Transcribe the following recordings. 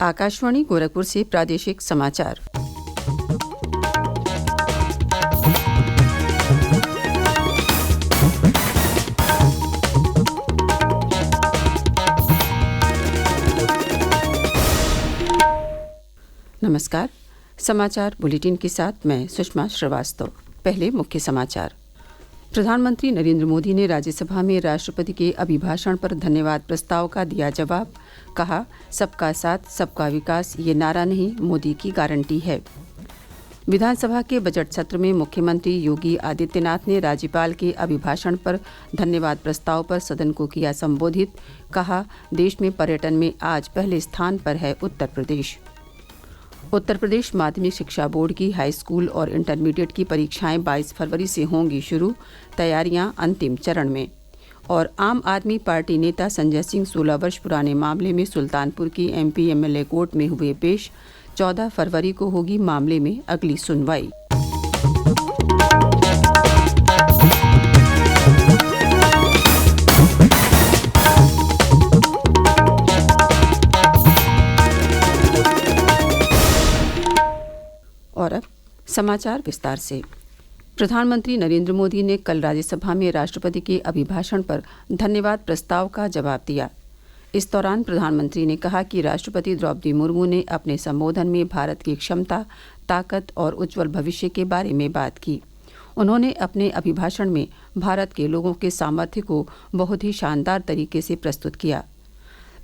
आकाशवाणी गोरखपुर से प्रादेशिक समाचार। नमस्कार। समाचार बुलेटिन के साथ मैं सुषमा श्रीवास्तव। पहले मुख्य समाचार। प्रधानमंत्री नरेंद्र मोदी ने राज्यसभा में राष्ट्रपति के अभिभाषण पर धन्यवाद प्रस्ताव का दिया जवाब। कहा, सबका साथ सबका विकास ये नारा नहीं, मोदी की गारंटी है। विधानसभा के बजट सत्र में मुख्यमंत्री योगी आदित्यनाथ ने राज्यपाल के अभिभाषण पर धन्यवाद प्रस्ताव पर सदन को किया संबोधित। कहा, देश में पर्यटन में आज पहले स्थान पर है उत्तर प्रदेश। उत्तर प्रदेश माध्यमिक शिक्षा बोर्ड की हाई स्कूल और इंटरमीडिएट की परीक्षाएं 22 फरवरी से होंगी शुरू। तैयारियां अंतिम चरण में। और आम आदमी पार्टी नेता संजय सिंह 16 वर्ष पुराने मामले में सुल्तानपुर की एमपी एमएलए कोर्ट में हुए पेश। 14 फरवरी को होगी मामले में अगली सुनवाई। और अब समाचार विस्तार से। प्रधानमंत्री नरेंद्र मोदी ने कल राज्यसभा में राष्ट्रपति के अभिभाषण पर धन्यवाद प्रस्ताव का जवाब दिया। इस दौरान प्रधानमंत्री ने कहा कि राष्ट्रपति द्रौपदी मुर्मू ने अपने संबोधन में भारत की क्षमता, ताकत और उज्ज्वल भविष्य के बारे में बात की। उन्होंने अपने अभिभाषण में भारत के लोगों के सामर्थ्य को बहुत ही शानदार तरीके से प्रस्तुत किया।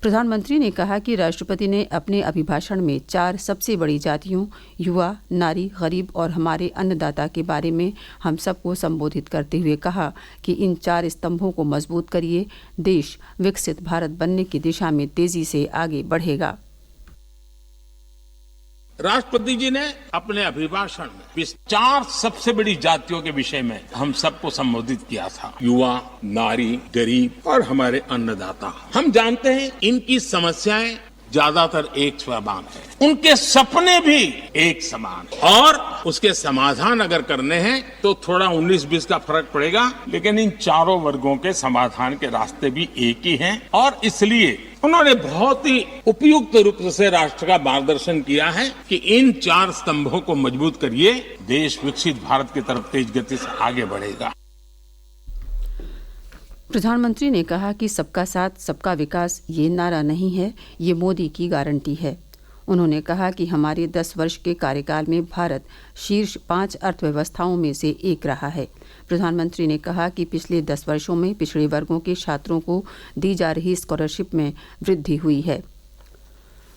प्रधानमंत्री ने कहा कि राष्ट्रपति ने अपने अभिभाषण में 4 सबसे बड़ी जातियों, युवा, नारी, गरीब और हमारे अन्नदाता के बारे में हम सबको संबोधित करते हुए कहा कि इन 4 स्तंभों को मजबूत करिए, देश विकसित भारत बनने की दिशा में तेजी से आगे बढ़ेगा। राष्ट्रपति जी ने अपने अभिभाषण में इस 4 सबसे बड़ी जातियों के विषय में हम सबको संबोधित किया था। युवा, नारी, गरीब और हमारे अन्नदाता। हम जानते हैं इनकी समस्याएं ज्यादातर एक समान है, उनके सपने भी एक समान है और उसके समाधान अगर करने हैं तो थोड़ा 19-20 का फर्क पड़ेगा, लेकिन इन चारों वर्गों के समाधान के रास्ते भी एक ही हैं और इसलिए उन्होंने बहुत ही उपयुक्त रूप से राष्ट्र का मार्गदर्शन किया है कि इन 4 स्तंभों को मजबूत करिए, देश विकसित भारत की तरफ तेज गति से आगे बढ़ेगा। प्रधानमंत्री ने कहा कि सबका साथ सबका विकास ये नारा नहीं है, ये मोदी की गारंटी है। उन्होंने कहा कि हमारे 10 वर्ष के कार्यकाल में भारत शीर्ष 5 अर्थव्यवस्थाओं में से एक रहा है। प्रधानमंत्री ने कहा कि पिछले 10 वर्षों में पिछड़े वर्गों के छात्रों को दी जा रही स्कॉलरशिप में वृद्धि हुई है।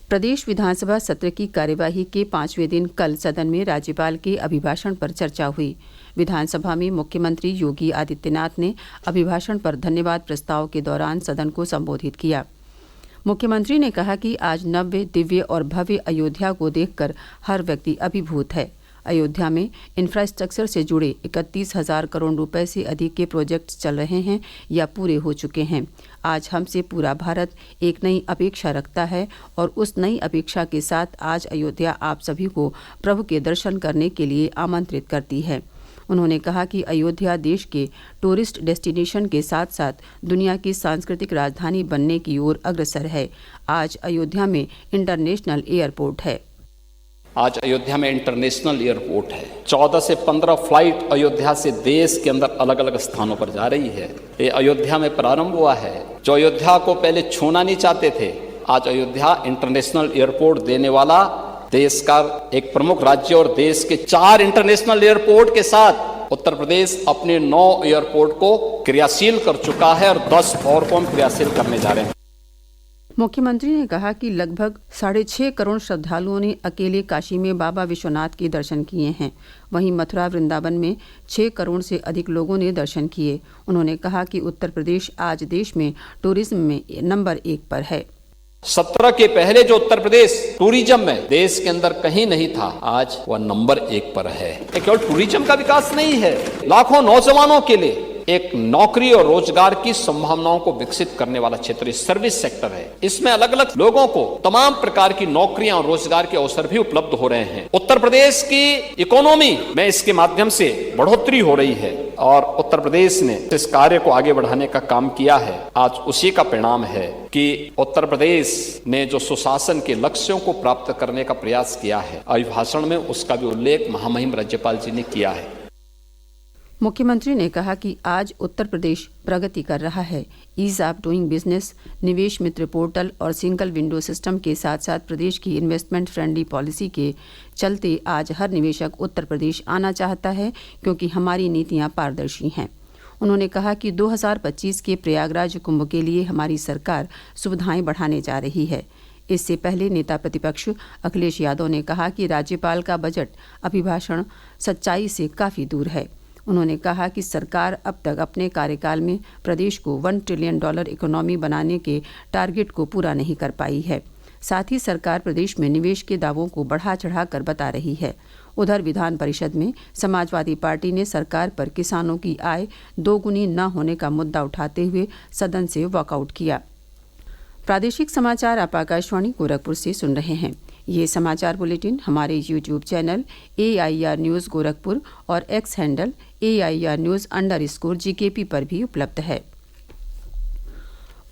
प्रदेश विधानसभा सत्र की कार्यवाही के 5वें दिन कल सदन में राज्यपाल के अभिभाषण पर चर्चा हुई। विधानसभा में मुख्यमंत्री योगी आदित्यनाथ ने अभिभाषण पर धन्यवाद प्रस्ताव के दौरान सदन को संबोधित किया। मुख्यमंत्री ने कहा कि आज नव्य, दिव्य और भव्य अयोध्या को देखकर हर व्यक्ति अभिभूत है। अयोध्या में इंफ्रास्ट्रक्चर से जुड़े 31,000 करोड़ रुपए से अधिक के प्रोजेक्ट चल रहे हैं या पूरे हो चुके हैं। आज हमसे पूरा भारत एक नई अपेक्षा रखता है और उस नई अपेक्षा के साथ आज अयोध्या आप सभी को प्रभु के दर्शन करने के लिए आमंत्रित करती है। उन्होंने कहा कि अयोध्या देश के टूरिस्ट डेस्टिनेशन के साथ साथ दुनिया की सांस्कृतिक राजधानी बनने की ओर अग्रसर है। आज अयोध्या में इंटरनेशनल एयरपोर्ट है। आज अयोध्या में इंटरनेशनल एयरपोर्ट है। 14 से 15 फ्लाइट अयोध्या से देश के अंदर अलग अलग स्थानों पर जा रही है। ये अयोध्या में प्रारंभ हुआ है। जो अयोध्या को पहले छूना नहीं चाहते थे, आज अयोध्या इंटरनेशनल एयरपोर्ट देने वाला देश का एक प्रमुख राज्य और देश के 4 इंटरनेशनल एयरपोर्ट के साथ उत्तर प्रदेश अपने 9 एयरपोर्ट को क्रियाशील कर चुका है और 10 और को हम क्रियाशील करने जा रहे हैं। मुख्यमंत्री ने कहा कि लगभग 6.5 करोड़ श्रद्धालुओं ने अकेले काशी में बाबा विश्वनाथ के दर्शन किए हैं। वहीं मथुरा वृंदावन में 6 करोड़ से अधिक लोगों ने दर्शन किए। उन्होंने कहा कि उत्तर प्रदेश आज देश में टूरिज्म में नंबर 1 पर है। 17 के पहले जो उत्तर प्रदेश टूरिज्म में देश के अंदर कहीं नहीं था, आज वह नंबर 1 पर है। केवल टूरिज्म का विकास नहीं है, लाखों नौजवानों के लिए एक नौकरी और रोजगार की संभावनाओं को विकसित करने वाला क्षेत्र सर्विस सेक्टर है। इसमें अलग अलग लोगों को तमाम प्रकार की नौकरियां और रोजगार के अवसर भी उपलब्ध हो रहे हैं। उत्तर प्रदेश की इकोनॉमी में इसके माध्यम से बढ़ोतरी हो रही है और उत्तर प्रदेश ने इस कार्य को आगे बढ़ाने का काम किया है। आज उसी का परिणाम है कि उत्तर प्रदेश ने जो सुशासन के लक्ष्यों को प्राप्त करने का प्रयास किया है, अभिभाषण में उसका भी उल्लेख महामहिम राज्यपाल जी ने किया है। मुख्यमंत्री ने कहा कि आज उत्तर प्रदेश प्रगति कर रहा है। ईज ऑफ डूइंग बिजनेस, निवेश मित्र पोर्टल और सिंगल विंडो सिस्टम के साथ साथ प्रदेश की इन्वेस्टमेंट फ्रेंडली पॉलिसी के चलते आज हर निवेशक उत्तर प्रदेश आना चाहता है, क्योंकि हमारी नीतियां पारदर्शी हैं। उन्होंने कहा कि 2025 के प्रयागराज कुंभ के लिए हमारी सरकार सुविधाएं बढ़ाने जा रही है। इससे पहले नेता प्रतिपक्ष अखिलेश यादव ने कहा कि राज्यपाल का बजट अभिभाषण सच्चाई से काफ़ी दूर है। उन्होंने कहा कि सरकार अब तक अपने कार्यकाल में प्रदेश को $1 ट्रिलियन इकोनॉमी बनाने के टारगेट को पूरा नहीं कर पाई है। साथ ही सरकार प्रदेश में निवेश के दावों को बढ़ा चढ़ा कर बता रही है। उधर विधान परिषद में समाजवादी पार्टी ने सरकार पर किसानों की आय दोगुनी न होने का मुद्दा उठाते हुए सदन से वॉकआउट किया। प्रादेशिक समाचार आप आकाशवाणी गोरखपुर से सुन रहे हैं। ये समाचार बुलेटिन हमारे YouTube channel AIR news Gorakhpur और एक्स हैंडल AIR न्यूज़_GKP पर भी उपलब्ध है।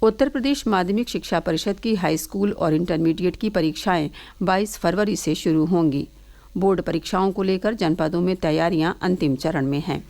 उत्तर प्रदेश माध्यमिक शिक्षा परिषद की हाई स्कूल और इंटरमीडिएट की परीक्षाएं 22 फरवरी से शुरू होंगी। बोर्ड परीक्षाओं को लेकर जनपदों में तैयारियां अंतिम चरण में हैं।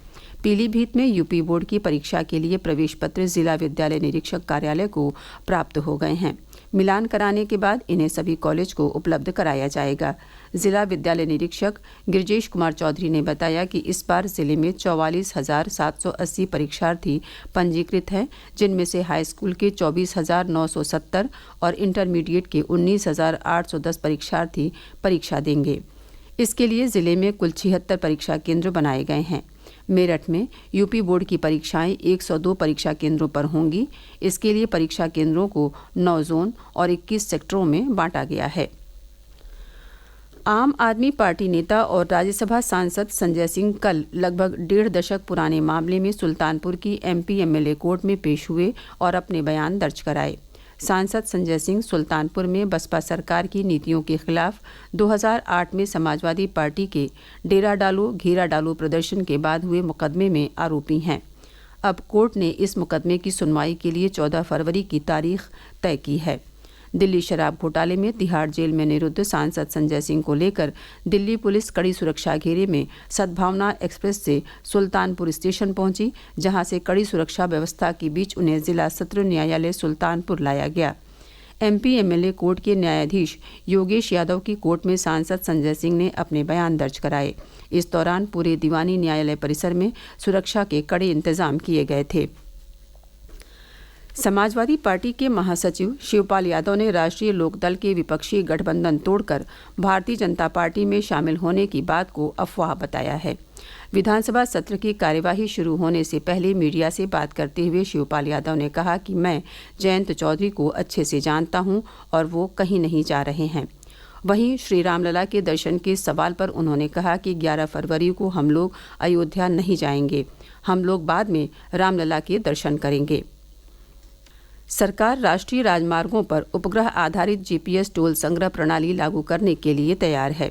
पीलीभीत में यूपी बोर्ड की परीक्षा के लिए प्रवेश पत्र जिला विद्यालय निरीक्षक कार्यालय को प्राप्त हो गए हैं। मिलान कराने के बाद इन्हें सभी कॉलेज को उपलब्ध कराया जाएगा। जिला विद्यालय निरीक्षक गिरजेश कुमार चौधरी ने बताया कि इस बार जिले में 44,780 परीक्षार्थी पंजीकृत हैं, जिनमें से हाई स्कूल के 24,970 और इंटरमीडिएट के 19,810 परीक्षार्थी परीक्षा देंगे। इसके लिए जिले में कुल 76 परीक्षा केंद्र बनाए गए हैं। मेरठ में यूपी बोर्ड की परीक्षाएं 102 परीक्षा केंद्रों पर होंगी। इसके लिए परीक्षा केंद्रों को 9 जोन और 21 सेक्टरों में बांटा गया है। आम आदमी पार्टी नेता और राज्यसभा सांसद संजय सिंह कल लगभग 1.5 दशक पुराने मामले में सुल्तानपुर की MP MLA कोर्ट में पेश हुए और अपने बयान दर्ज कराए। सांसद संजय सिंह सुल्तानपुर में बसपा सरकार की नीतियों के खिलाफ 2008 में समाजवादी पार्टी के डेरा डालो घेरा डालो प्रदर्शन के बाद हुए मुकदमे में आरोपी हैं। अब कोर्ट ने इस मुकदमे की सुनवाई के लिए 14 फरवरी की तारीख तय की है। दिल्ली शराब घोटाले में तिहाड़ जेल में निरुद्ध सांसद संजय सिंह को लेकर दिल्ली पुलिस कड़ी सुरक्षा घेरे में सद्भावना एक्सप्रेस से सुल्तानपुर स्टेशन पहुंची, जहां से कड़ी सुरक्षा व्यवस्था के बीच उन्हें जिला सत्र न्यायालय सुल्तानपुर लाया गया। MP MLA कोर्ट के न्यायाधीश योगेश यादव की कोर्ट में सांसद संजय सिंह ने अपने बयान दर्ज कराए। इस दौरान पूरे दीवानी न्यायालय परिसर में सुरक्षा के कड़े इंतजाम किए गए थे। समाजवादी पार्टी के महासचिव शिवपाल यादव ने राष्ट्रीय लोकदल के विपक्षी गठबंधन तोड़कर भारतीय जनता पार्टी में शामिल होने की बात को अफवाह बताया है। विधानसभा सत्र की कार्यवाही शुरू होने से पहले मीडिया से बात करते हुए शिवपाल यादव ने कहा कि मैं जयंत चौधरी को अच्छे से जानता हूं और वो कहीं नहीं जा रहे हैं। वहीं श्री रामलला के दर्शन के सवाल पर उन्होंने कहा कि 11 फरवरी को हम लोग अयोध्या नहीं जाएंगे, हम लोग बाद में रामलला के दर्शन करेंगे। सरकार राष्ट्रीय राजमार्गों पर उपग्रह आधारित GPS टोल संग्रह प्रणाली लागू करने के लिए तैयार है।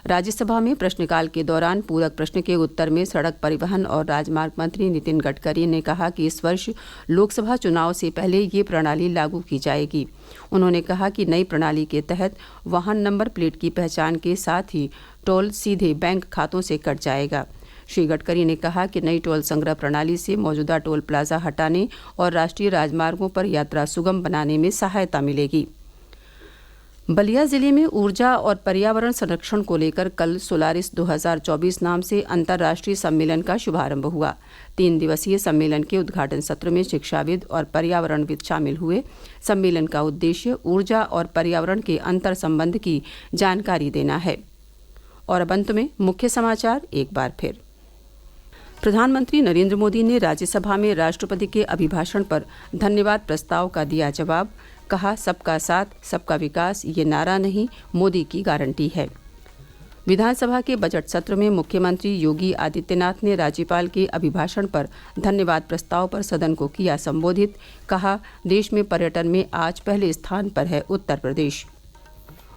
राज्यसभा में प्रश्नकाल के दौरान पूरक प्रश्न के उत्तर में सड़क परिवहन और राजमार्ग मंत्री नितिन गडकरी ने कहा कि इस वर्ष लोकसभा चुनाव से पहले ये प्रणाली लागू की जाएगी। उन्होंने कहा कि नई प्रणाली के तहत वाहन नंबर प्लेट की पहचान के साथ ही टोल सीधे बैंक खातों से कट जाएगा। श्री गडकरी ने कहा कि नई टोल संग्रह प्रणाली से मौजूदा टोल प्लाजा हटाने और राष्ट्रीय राजमार्गों पर यात्रा सुगम बनाने में सहायता मिलेगी। बलिया जिले में ऊर्जा और पर्यावरण संरक्षण को लेकर कल सोलारिस 2024 नाम से अंतर्राष्ट्रीय सम्मेलन का शुभारंभ हुआ। 3 दिवसीय सम्मेलन के उद्घाटन सत्र में शिक्षाविद और पर्यावरणविद शामिल हुए। सम्मेलन का उद्देश्य ऊर्जा और पर्यावरण के अंतर संबंध की जानकारी देना है। और अब अंत में मुख्य समाचार एक बार फिर। प्रधानमंत्री नरेंद्र मोदी ने राज्यसभा में राष्ट्रपति के अभिभाषण पर धन्यवाद प्रस्ताव का दिया जवाब। कहा, सबका साथ सबका विकास ये नारा नहीं, मोदी की गारंटी है। विधानसभा के बजट सत्र में मुख्यमंत्री योगी आदित्यनाथ ने राज्यपाल के अभिभाषण पर धन्यवाद प्रस्ताव पर सदन को किया संबोधित। कहा, देश में पर्यटन में आज पहले स्थान पर है उत्तर प्रदेश।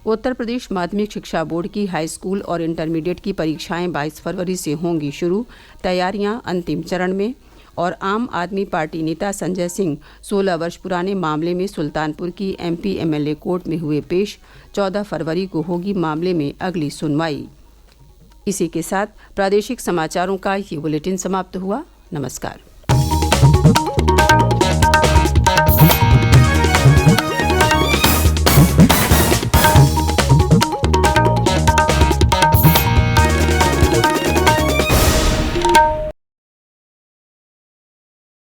उत्तर प्रदेश माध्यमिक शिक्षा बोर्ड की हाई स्कूल और इंटरमीडिएट की परीक्षाएं 22 फरवरी से होंगी शुरू। तैयारियां अंतिम चरण में। और आम आदमी पार्टी नेता संजय सिंह 16 वर्ष पुराने मामले में सुल्तानपुर की एमपी एमएलए कोर्ट में हुए पेश। 14 फरवरी को होगी मामले में अगली सुनवाई। इसी के साथ प्रादेशिक समाचारों का ये बुलेटिन समाप्त हुआ। नमस्कार।